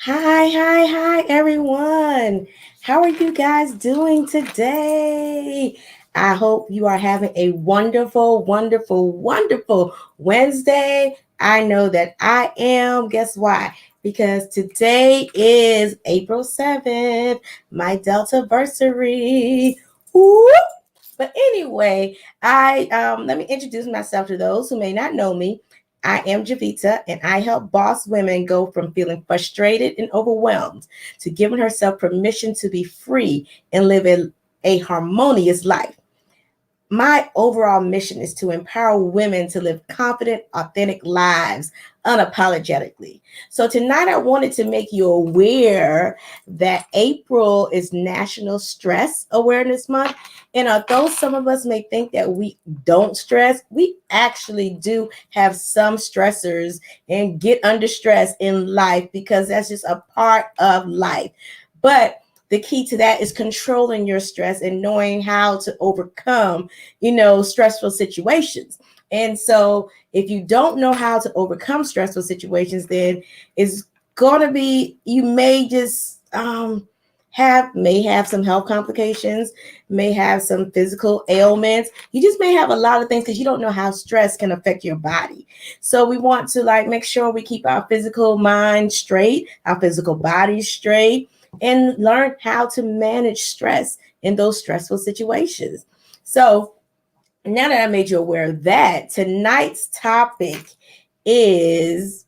Hi, everyone. How are you guys doing today? I hope you are having a wonderful Wednesday. I know that I am. Guess why? Because today is April 7th, my Delta versary. But anyway, I let me introduce myself to those who may not know me. I am Jovita, and I help boss women go from feeling frustrated and overwhelmed to giving herself permission to be free and live a harmonious life. My overall mission is to empower women to live confident, authentic lives unapologetically. So, tonight I wanted to make you aware that April is National Stress Awareness Month. And although some of us may think that we don't stress, we actually do have some stressors and get under stress in life because that's just a part of life. But the key to that is controlling your stress and knowing how to overcome, stressful situations. And so if you don't know how to overcome stressful situations, then it's going to be, you may just have some health complications, may have some physical ailments. You just may have a lot of things because you don't know how stress can affect your body. So we want to make sure we keep our physical mind straight, our physical body straight, and learn how to manage stress in those stressful situations. So now that I made you aware of that, tonight's topic is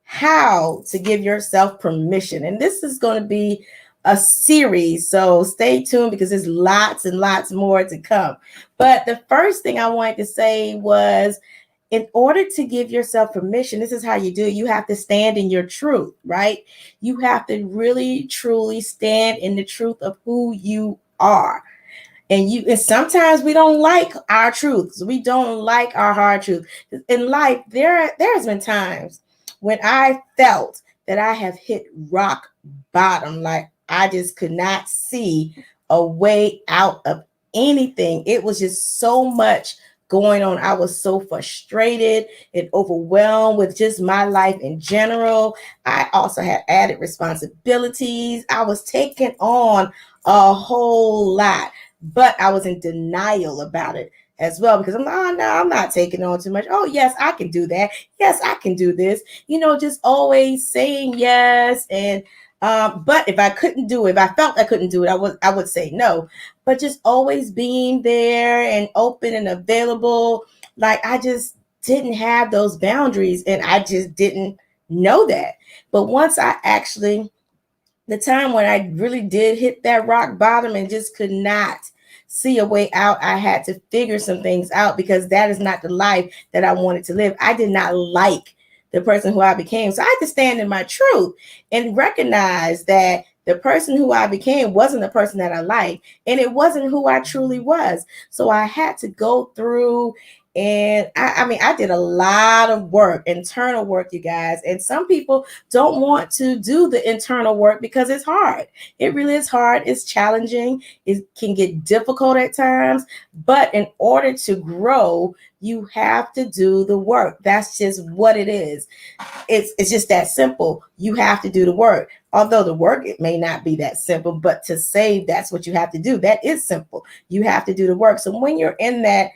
how to give yourself permission. And this is going to be a series. So stay tuned because there's lots and lots more to come. But the first thing I wanted to say was, in order to give yourself permission, this is how you do it. You have to stand in your truth, right? You have to really, truly stand in the truth of who you are. And sometimes we don't like our truths. We don't like our hard truth. In life, there's been times when I felt that I have hit rock bottom. Like I just could not see a way out of anything. It was just so much going on. I was so frustrated and overwhelmed with just my life in general. I also had added responsibilities. I was taking on a whole lot, but I was in denial about it as well because I'm like, oh no, I'm not taking on too much. Oh yes, I can do that. Yes, I can do this. Just always saying yes. And but if I couldn't do it, if I felt I couldn't do it, I would say no. But just always being there and open and available, like I just didn't have those boundaries, and I just didn't know that. But once I actually, the time when I really did hit that rock bottom and just could not see a way out, I had to figure some things out because that is not the life that I wanted to live. I did not like the person who I became. So I had to stand in my truth and recognize that the person who I became wasn't the person that I liked, and it wasn't who I truly was. So I had to go through, and I mean, I did a lot of work, internal work, you guys. And some people don't want to do the internal work because it's hard. It really is hard. It's challenging. It can get difficult at times. But in order to grow, you have to do the work. That's just what it is. It's just that simple. You have to do the work. Although the work, it may not be that simple, but to say that's what you have to do, that is simple. You have to do the work. So when you're in that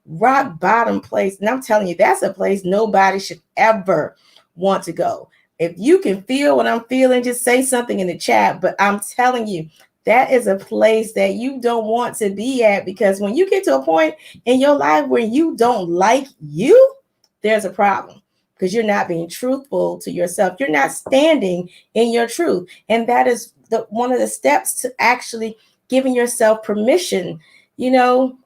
rock bottom place, and I'm telling you, that's a place nobody should ever want to go. If you can feel what I'm feeling, just say something in the chat. But I'm telling you, that is a place that you don't want to be at, because when you get to a point in your life where you don't like you, there's a problem, because you're not being truthful to yourself. You're not standing in your truth. And that is one of the steps to actually giving yourself permission. You know,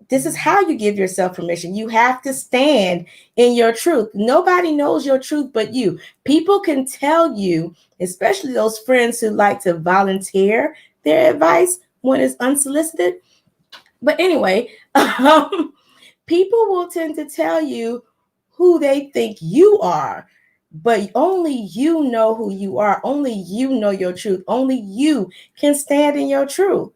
this is how you give yourself permission. You have to stand in your truth. Nobody knows your truth but you. People can tell you, especially those friends who like to volunteer their advice when it's unsolicited. But anyway, people will tend to tell you who they think you are, but only you know who you are. Only you know your truth. Only you can stand in your truth.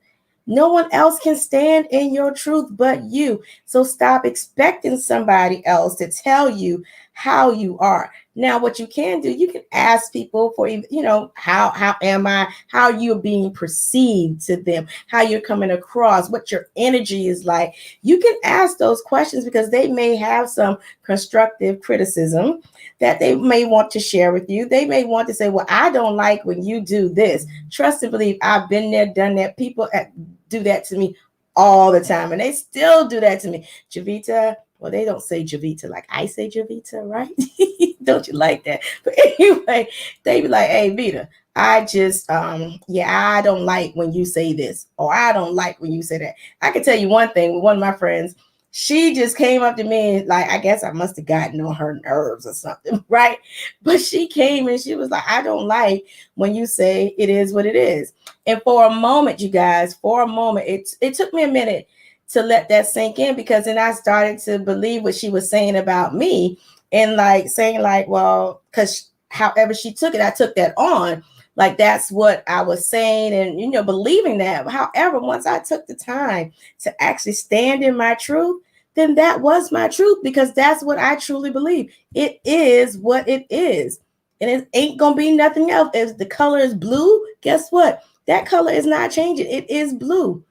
No one else can stand in your truth but you. So stop expecting somebody else to tell you how you are. Now, what you can do, you can ask people for, how am I, how you're being perceived to them, how you're coming across, what your energy is like. You can ask those questions because they may have some constructive criticism that they may want to share with you. They may want to say, well, I don't like when you do this. Trust and believe, I've been there, done that. People do that to me all the time, and they still do that to me. Jovita, well, they don't say Jovita like I say Jovita, right? Don't you like that? But anyway, they be like, hey, Vita, I just, I don't like when you say this, or I don't like when you say that. I can tell you one thing with one of my friends. She just came up to me and, like, I guess I must have gotten on her nerves or something, right? But she came and she was like, I don't like when you say it is what it is. And for a moment, you guys, it took me a minute to let that sink in, because then I started to believe what she was saying about me, and like saying like, well, because however she took it, I took that on. Like that's what I was saying, and believing that. However, once I took the time to actually stand in my truth, then that was my truth, because that's what I truly believe. It is what it is. And it ain't gonna be nothing else. If the color is blue, guess what? That color is not changing. It is blue.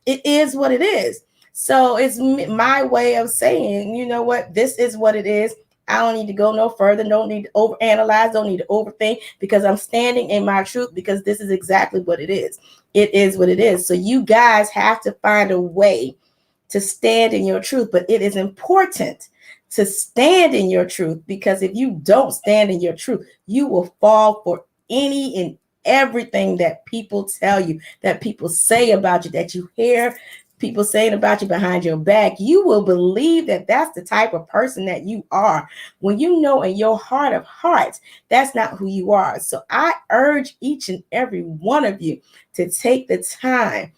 It is what it is. So it's my way of saying, you know what, this is what it is. I don't need to go no further. Don't need to overanalyze. Don't need to overthink, because I'm standing in my truth, because this is exactly what it is. It is what it is. So you guys have to find a way to stand in your truth, but it is important to stand in your truth, because if you don't stand in your truth, you will fall for any and everything that people tell you, that people say about you, that you hear people saying about you behind your back. You will believe that that's the type of person that you are, when you know in your heart of hearts that's not who you are. So I urge each and every one of you to take the time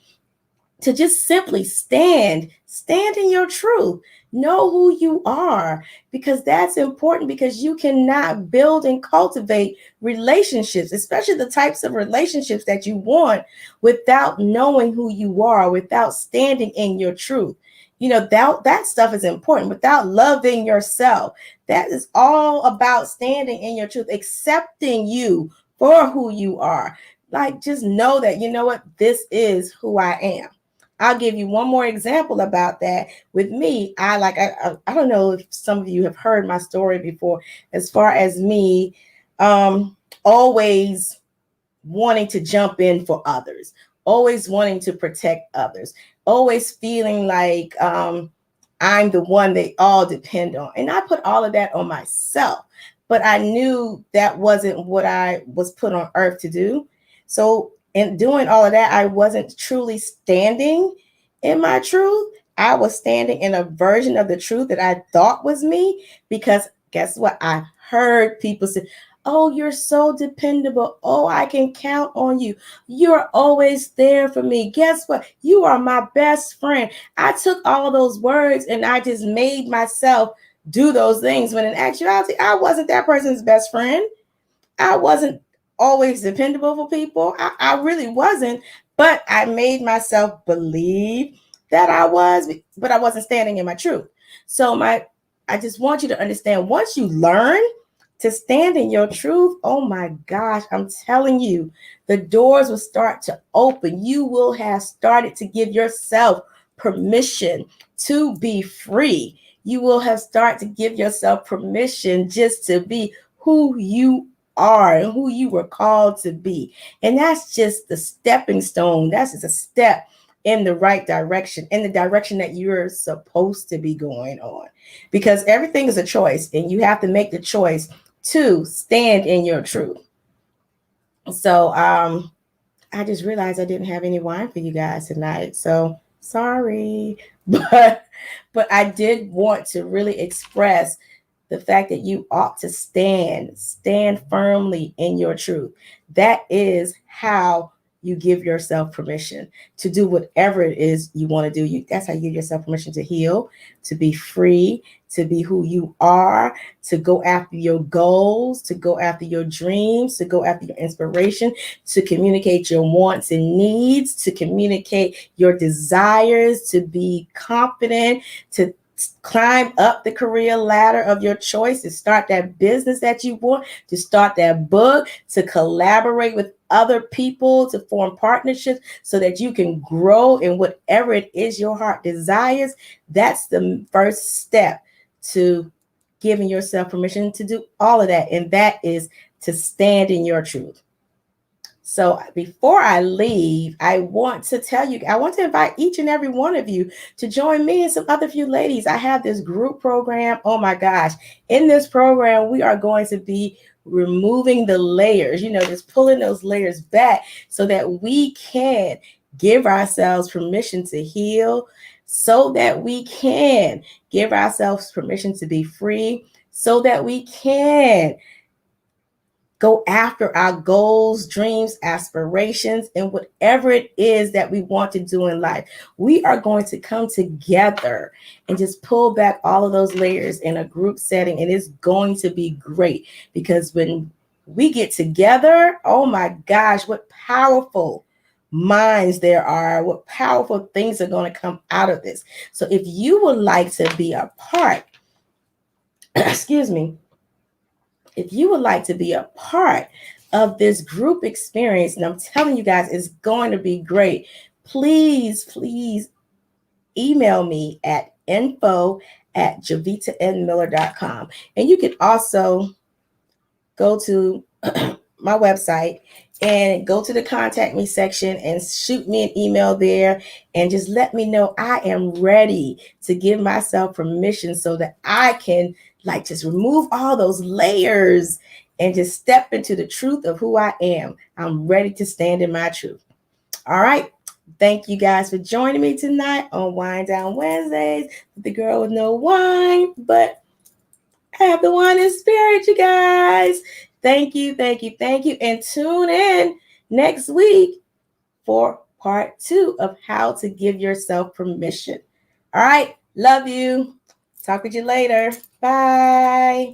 to just simply stand in your truth. Know who you are, because that's important, because you cannot build and cultivate relationships, especially the types of relationships that you want, without knowing who you are, without standing in your truth. That stuff is important. Without loving yourself, that is all about standing in your truth, accepting you for who you are. Like, just know that, you know what, this is who I am. I'll give you one more example about that. With me, I don't know if some of you have heard my story before, as far as me always wanting to jump in for others, always wanting to protect others, always feeling like I'm the one they all depend on. And I put all of that on myself, but I knew that wasn't what I was put on earth to do. So in doing all of that, I wasn't truly standing in my truth. I was standing in a version of the truth that I thought was me, because guess what? I heard people say, oh, you're so dependable. Oh, I can count on you. You're always there for me. Guess what? You are my best friend. I took all those words and I just made myself do those things, when in actuality, I wasn't that person's best friend. I wasn't always dependable for people. I really wasn't, but I made myself believe that I was, but I wasn't standing in my truth. So I just want you to understand, once you learn to stand in your truth, oh my gosh, I'm telling you, the doors will start to open. You will have started to give yourself permission to be free. You will have started to give yourself permission just to be who you are and who you were called to be. And that's just the stepping stone. That's just a step in the right direction, in the direction that you're supposed to be going on. Because everything is a choice, and you have to make the choice to stand in your truth. So I just realized I didn't have any wine for you guys tonight. So sorry. But I did want to really express the fact that you ought to stand firmly in your truth. That is how you give yourself permission to do whatever it is you want to do. That's how you give yourself permission to heal, to be free, to be who you are, to go after your goals, to go after your dreams, to go after your inspiration, to communicate your wants and needs, to communicate your desires, to be confident, to climb up the career ladder of your choice, to start that business that you want, to start that book, to collaborate with other people, to form partnerships so that you can grow in whatever it is your heart desires. That's the first step to giving yourself permission to do all of that. And that is to stand in your truth. So before I leave, I want to tell you, I want to invite each and every one of you to join me and some other few ladies. I have this group program. Oh my gosh. In this program, we are going to be removing the layers, just pulling those layers back so that we can give ourselves permission to heal, so that we can give ourselves permission to be free, so that we can go after our goals, dreams, aspirations, and whatever it is that we want to do in life. We are going to come together and just pull back all of those layers in a group setting. And it's going to be great, because when we get together, oh my gosh, what powerful minds there are, what powerful things are going to come out of this. So if you would like to be a part, excuse me, if you would like to be a part of this group experience, and I'm telling you guys, it's going to be great, please email me at info@jovitanmiller.com. And you can also go to my website and go to the contact me section and shoot me an email there and just let me know I am ready to give myself permission so that I can just remove all those layers and just step into the truth of who I am. I'm ready to stand in my truth. All right. Thank you guys for joining me tonight on Wine Down Wednesdays with the girl with no wine, but I have the wine in spirit, you guys. Thank you. And tune in next week for part 2 of how to give yourself permission. All right. Love you. Talk with you later. Bye.